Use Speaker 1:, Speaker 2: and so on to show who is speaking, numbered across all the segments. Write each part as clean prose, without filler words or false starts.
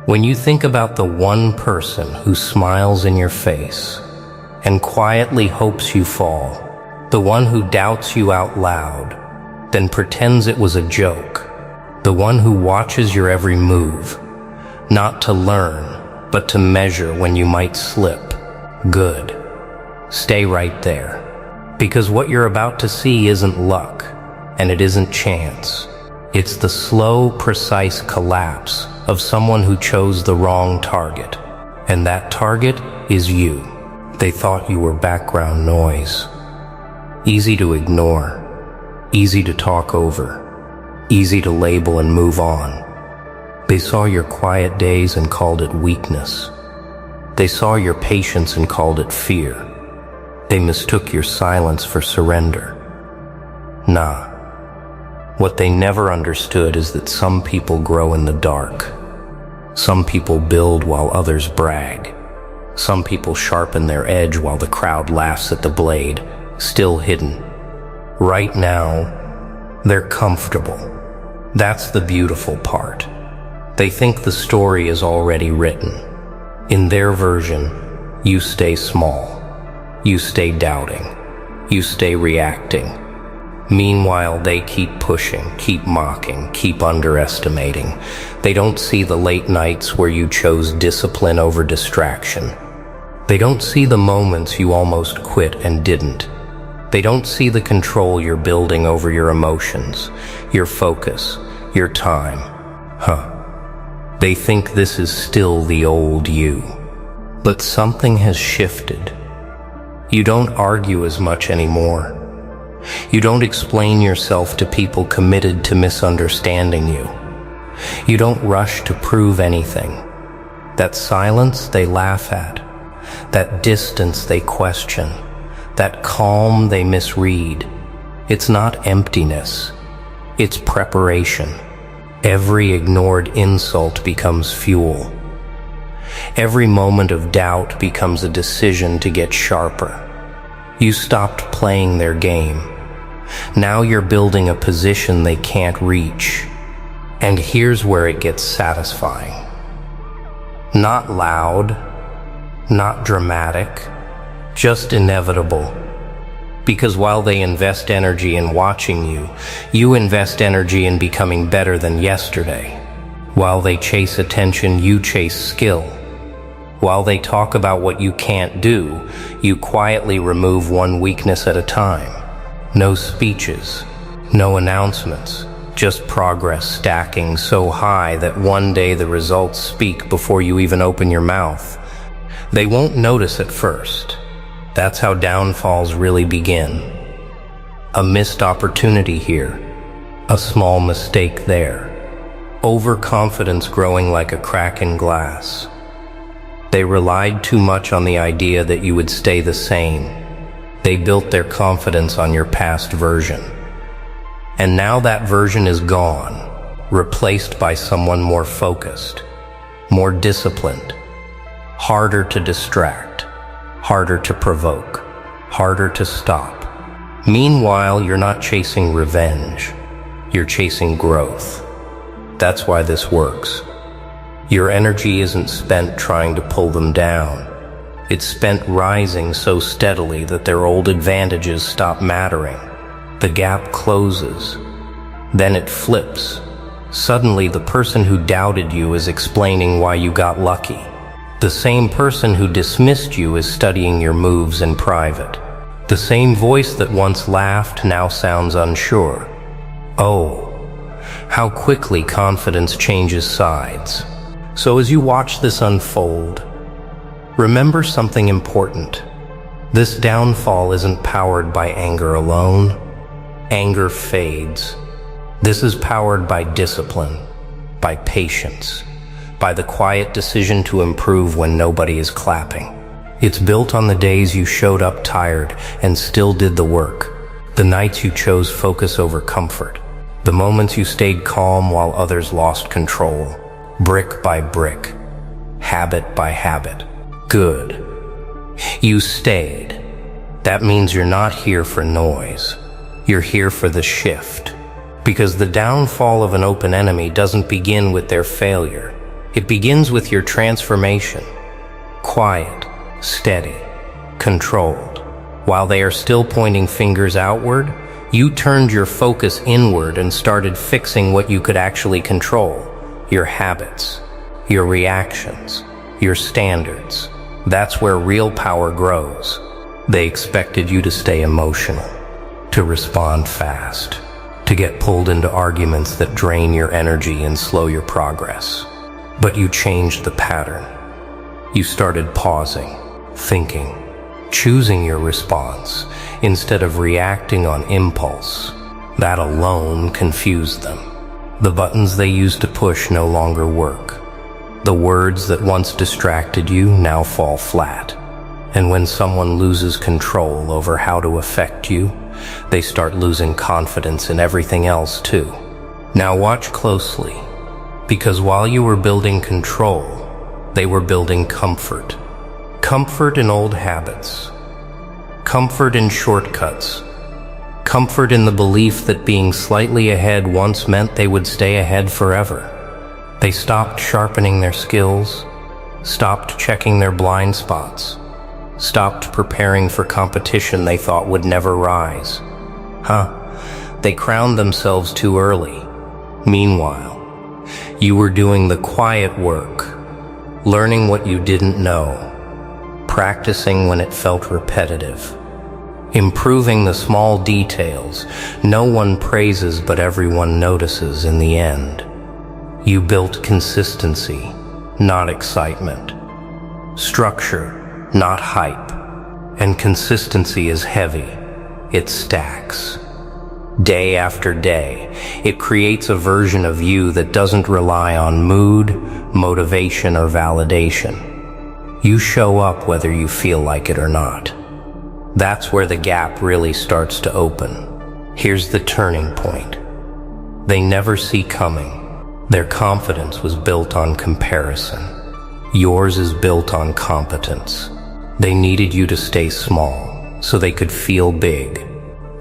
Speaker 1: When you think about the one person who smiles in your face and quietly hopes you fall, the one who doubts you out loud, then pretends it was a joke, the one who watches your every move, not to learn, but to measure when you might slip, good. Stay right there, because what you're about to see isn't luck, and it isn't chance. It's the slow, precise collapse of someone who chose the wrong target, and that target is you. They thought you were background noise, easy to ignore, easy to talk over, easy to label and move on. They saw your quiet days and called it weakness. They saw your patience and called it fear. They mistook your silence for surrender. Nah. What they never understood is that some people grow in the dark. Some people build while others brag. Some people sharpen their edge while the crowd laughs at the blade, still hidden. Right now, they're comfortable. That's the beautiful part. They think the story is already written. In their version, you stay small. You stay doubting. You stay reacting. Meanwhile, they keep pushing, keep mocking, keep underestimating. They don't see the late nights where you chose discipline over distraction. They don't see the moments you almost quit and didn't. They don't see the control you're building over your emotions, your focus, your time. They think this is still the old you. But something has shifted. You don't argue as much anymore. You don't explain yourself to people committed to misunderstanding you. You don't rush to prove anything. That silence they laugh at, that distance they question, that calm they misread. It's not emptiness, it's preparation. Every ignored insult becomes fuel. Every moment of doubt becomes a decision to get sharper. You stopped playing their game. Now you're building a position they can't reach. And here's where it gets satisfying. Not loud, not dramatic, just inevitable. Because while they invest energy in watching you, you invest energy in becoming better than yesterday. While they chase attention, you chase skill. While they talk about what you can't do, you quietly remove one weakness at a time. No speeches, no announcements, just progress stacking so high that one day the results speak before you even open your mouth. They won't notice at first. That's how downfalls really begin. A missed opportunity here, a small mistake there. Overconfidence growing like a crack in glass. They relied too much on the idea that you would stay the same. They built their confidence on your past version. And now that version is gone, replaced by someone more focused, more disciplined, harder to distract, harder to provoke, harder to stop. Meanwhile, you're not chasing revenge, you're chasing growth. That's why this works. Your energy isn't spent trying to pull them down. It's spent rising so steadily that their old advantages stop mattering. The gap closes. Then it flips. Suddenly, the person who doubted you is explaining why you got lucky. The same person who dismissed you is studying your moves in private. The same voice that once laughed now sounds unsure. Oh, how quickly confidence changes sides. So as you watch this unfold, remember something important. This downfall isn't powered by anger alone. Anger fades. This is powered by discipline, by patience, by the quiet decision to improve when nobody is clapping. It's built on the days you showed up tired and still did the work, the nights you chose focus over comfort, the moments you stayed calm while others lost control, brick by brick, habit by habit. Good. You stayed. That means you're not here for noise. You're here for the shift. Because the downfall of an open enemy doesn't begin with their failure. It begins with your transformation. Quiet, steady, controlled. While they are still pointing fingers outward, you turned your focus inward and started fixing what you could actually control. Your habits, your reactions, your standards. That's where real power grows. They expected you to stay emotional, to respond fast, to get pulled into arguments that drain your energy and slow your progress. But you changed the pattern. You started pausing, thinking, choosing your response instead of reacting on impulse. That alone confused them. The buttons they used to push no longer work. The words that once distracted you now fall flat. And when someone loses control over how to affect you, they start losing confidence in everything else too. Now watch closely, because while you were building control, they were building comfort. Comfort in old habits. Comfort in shortcuts. Comfort in the belief that being slightly ahead once meant they would stay ahead forever. They stopped sharpening their skills, stopped checking their blind spots, stopped preparing for competition they thought would never rise. They crowned themselves too early. Meanwhile, you were doing the quiet work, learning what you didn't know, practicing when it felt repetitive, improving the small details no one praises but everyone notices in the end. You built consistency, not excitement. Structure, not hype. And consistency is heavy. It stacks. Day after day, it creates a version of you that doesn't rely on mood, motivation, or validation. You show up whether you feel like it or not. That's where the gap really starts to open. Here's the turning point. They never see coming. Their confidence was built on comparison. Yours is built on competence. They needed you to stay small so they could feel big.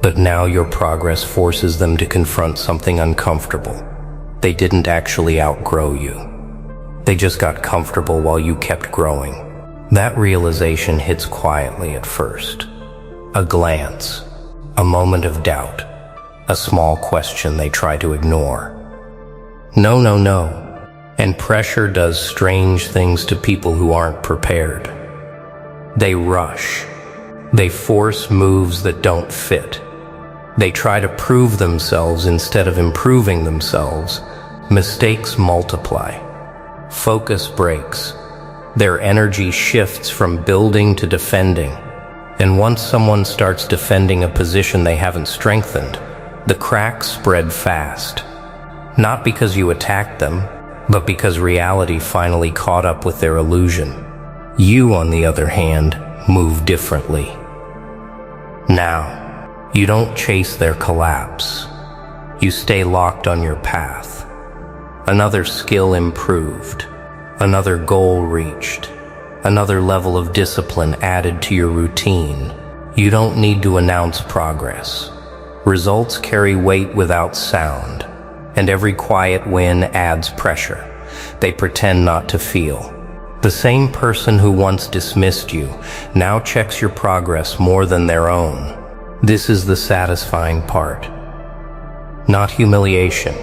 Speaker 1: But now your progress forces them to confront something uncomfortable. They didn't actually outgrow you. They just got comfortable while you kept growing. That realization hits quietly at first. A glance, a moment of doubt, a small question they try to ignore. No. And pressure does strange things to people who aren't prepared. They rush. They force moves that don't fit. They try to prove themselves instead of improving themselves. Mistakes multiply. Focus breaks. Their energy shifts from building to defending. And once someone starts defending a position they haven't strengthened, the cracks spread fast. Not because you attacked them, but because reality finally caught up with their illusion. You, on the other hand, move differently. Now, you don't chase their collapse. You stay locked on your path. Another skill improved, another goal reached, another level of discipline added to your routine. You don't need to announce progress. Results carry weight without sound, and every quiet win adds pressure. They pretend not to feel. The same person who once dismissed you now checks your progress more than their own. This is the satisfying part. Not humiliation,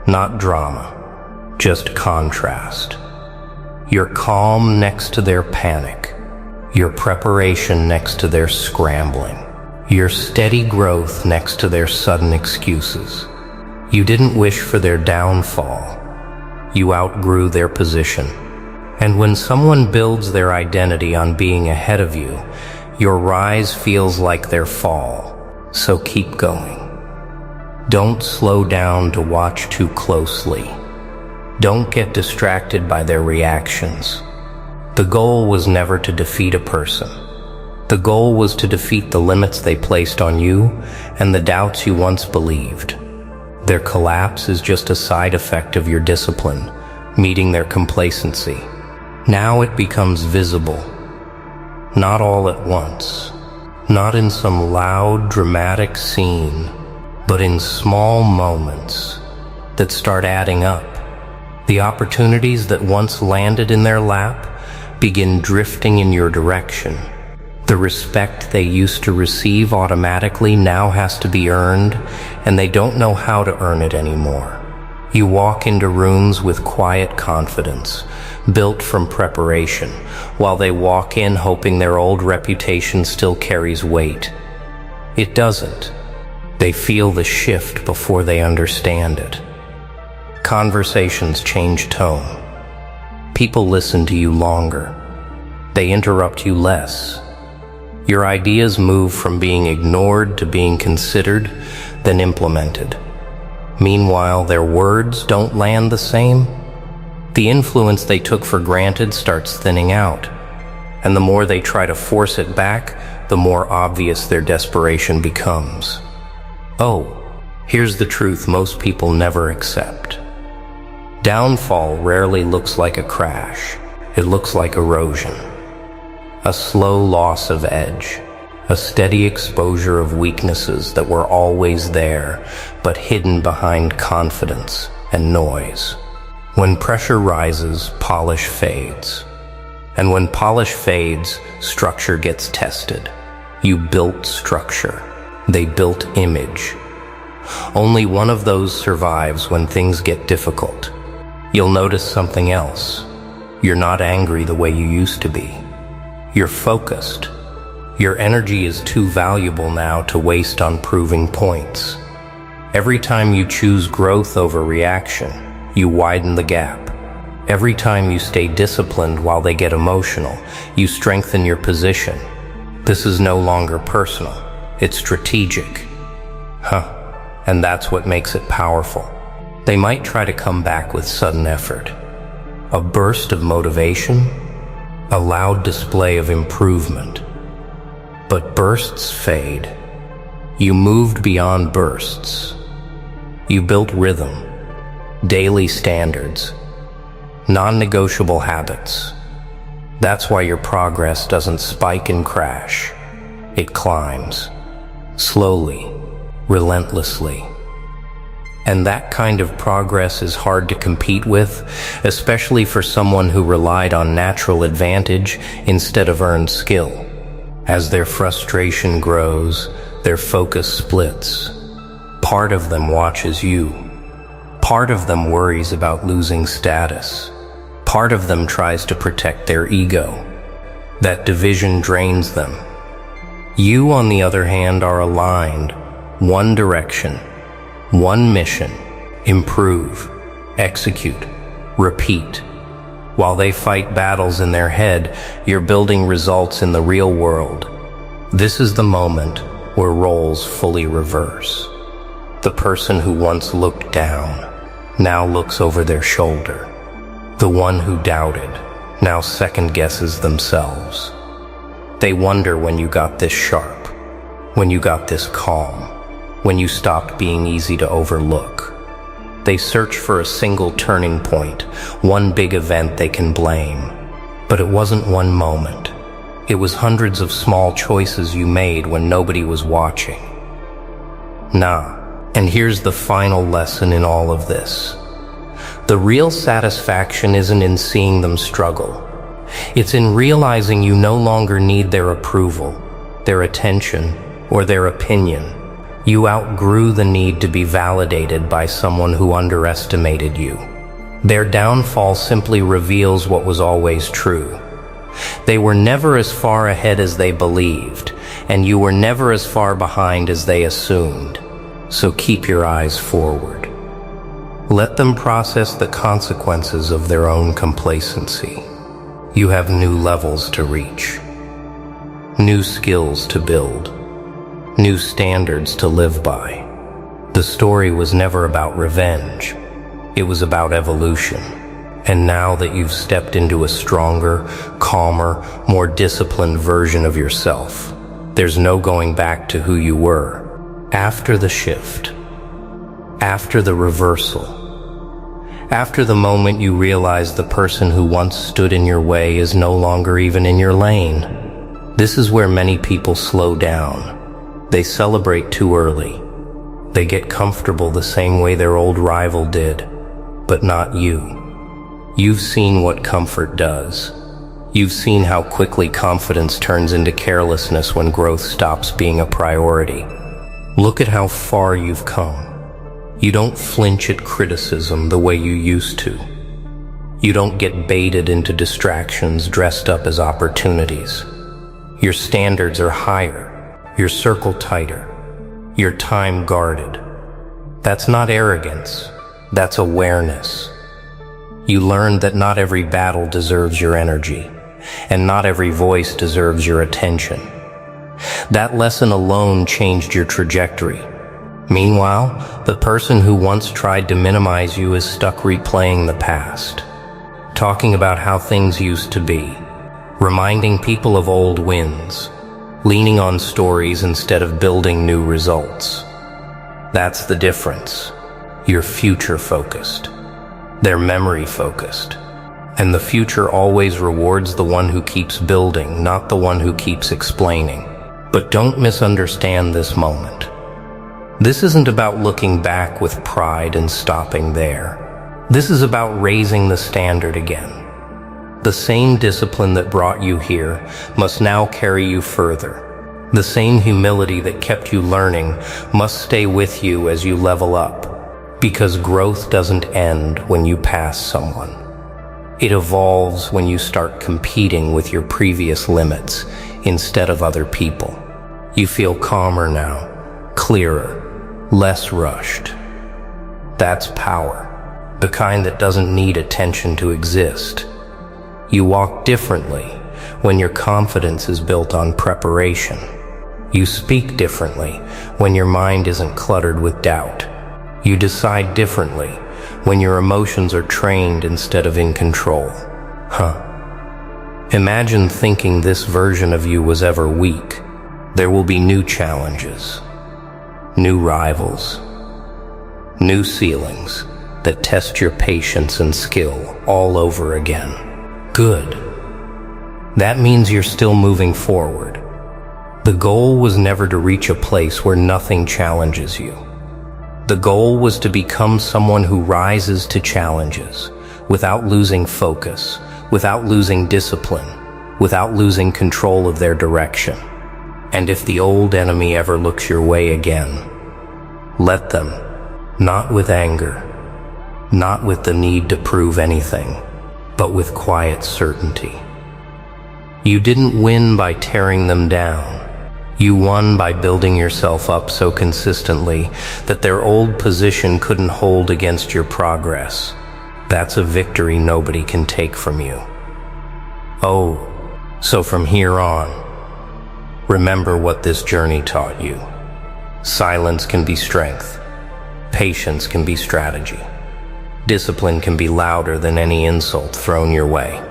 Speaker 1: not drama, just contrast. Your calm next to their panic, your preparation next to their scrambling, your steady growth next to their sudden excuses. You didn't wish for their downfall. You outgrew their position. And when someone builds their identity on being ahead of you, your rise feels like their fall. So keep going. Don't slow down to watch too closely. Don't get distracted by their reactions. The goal was never to defeat a person. The goal was to defeat the limits they placed on you and the doubts you once believed. Their collapse is just a side effect of your discipline, meeting their complacency. Now it becomes visible. Not all at once. Not in some loud, dramatic scene, but in small moments that start adding up. The opportunities that once landed in their lap begin drifting in your direction. The respect they used to receive automatically now has to be earned, and they don't know how to earn it anymore. You walk into rooms with quiet confidence, built from preparation, while they walk in hoping their old reputation still carries weight. It doesn't. They feel the shift before they understand it. Conversations change tone. People listen to you longer. They interrupt you less. Your ideas move from being ignored to being considered, then implemented. Meanwhile, their words don't land the same. The influence they took for granted starts thinning out, and the more they try to force it back, the more obvious their desperation becomes. Oh, here's the truth most people never accept. Downfall rarely looks like a crash. It looks like erosion. A slow loss of edge, a steady exposure of weaknesses that were always there, but hidden behind confidence and noise. When pressure rises, polish fades. And when polish fades, structure gets tested. You built structure. They built image. Only one of those survives when things get difficult. You'll notice something else. You're not angry the way you used to be. You're focused. Your energy is too valuable now to waste on proving points. Every time you choose growth over reaction, you widen the gap. Every time you stay disciplined while they get emotional, you strengthen your position. This is no longer personal. It's strategic. And that's what makes it powerful. They might try to come back with sudden effort. A burst of motivation, a loud display of improvement. But bursts fade. You moved beyond bursts. You built rhythm, daily standards, non-negotiable habits. That's why your progress doesn't spike and crash. It climbs, slowly, relentlessly. And that kind of progress is hard to compete with, especially for someone who relied on natural advantage instead of earned skill. As their frustration grows, their focus splits. Part of them watches you. Part of them worries about losing status. Part of them tries to protect their ego. That division drains them. You, on the other hand, are aligned. One direction. One mission: improve, execute, repeat. While they fight battles in their head, you're building results in the real world. This is the moment where roles fully reverse. The person who once looked down now looks over their shoulder. The one who doubted now second guesses themselves. They wonder when you got this sharp, when you got this calm, when you stopped being easy to overlook. They search for a single turning point, one big event they can blame. But it wasn't one moment. It was hundreds of small choices you made when nobody was watching. And here's the final lesson in all of this. The real satisfaction isn't in seeing them struggle. It's in realizing you no longer need their approval, their attention, or their opinion. You outgrew the need to be validated by someone who underestimated you. Their downfall simply reveals what was always true. They were never as far ahead as they believed, and you were never as far behind as they assumed. So keep your eyes forward. Let them process the consequences of their own complacency. You have new levels to reach, new skills to build, new standards to live by. The story was never about revenge. It was about evolution. And now that you've stepped into a stronger, calmer, more disciplined version of yourself, there's no going back to who you were. After the shift, after the reversal, after the moment you realize the person who once stood in your way is no longer even in your lane, this is where many people slow down. They celebrate too early. They get comfortable the same way their old rival did, but not you. You've seen what comfort does. You've seen how quickly confidence turns into carelessness when growth stops being a priority. Look at how far you've come. You don't flinch at criticism the way you used to. You don't get baited into distractions dressed up as opportunities. Your standards are higher, your circle tighter, your time guarded. That's not arrogance, that's awareness. You learned that not every battle deserves your energy, and not every voice deserves your attention. That lesson alone changed your trajectory. Meanwhile, the person who once tried to minimize you is stuck replaying the past, talking about how things used to be, reminding people of old wins, leaning on stories instead of building new results. That's the difference. You're future-focused. They're memory-focused. And the future always rewards the one who keeps building, not the one who keeps explaining. But don't misunderstand this moment. This isn't about looking back with pride and stopping there. This is about raising the standard again. The same discipline that brought you here must now carry you further. The same humility that kept you learning must stay with you as you level up. Because growth doesn't end when you pass someone. It evolves when you start competing with your previous limits instead of other people. You feel calmer now, clearer, less rushed. That's power, the kind that doesn't need attention to exist. You walk differently when your confidence is built on preparation. You speak differently when your mind isn't cluttered with doubt. You decide differently when your emotions are trained instead of in control. Imagine thinking this version of you was ever weak. There will be new challenges, new rivals, new ceilings that test your patience and skill all over again. Good. That means you're still moving forward. The goal was never to reach a place where nothing challenges you. The goal was to become someone who rises to challenges without losing focus, without losing discipline, without losing control of their direction. And if the old enemy ever looks your way again, let them, not with anger, not with the need to prove anything, but with quiet certainty. You didn't win by tearing them down. You won by building yourself up so consistently that their old position couldn't hold against your progress. That's a victory nobody can take from you. Oh, so from here on, remember what this journey taught you. Silence can be strength. Patience can be strategy. Discipline can be louder than any insult thrown your way.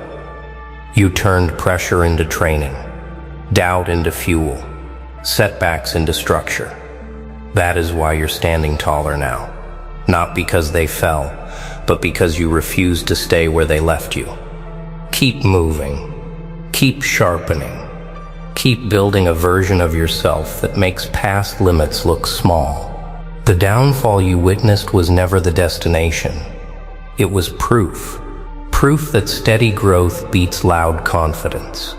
Speaker 1: You turned pressure into training, doubt into fuel, setbacks into structure. That is why you're standing taller now. Not because they fell, but because you refused to stay where they left you. Keep moving. Keep sharpening. Keep building a version of yourself that makes past limits look small. The downfall you witnessed was never the destination. It was proof. Proof that steady growth beats loud confidence.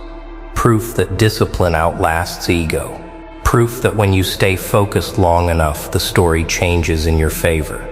Speaker 1: Proof that discipline outlasts ego. Proof that when you stay focused long enough, the story changes in your favor.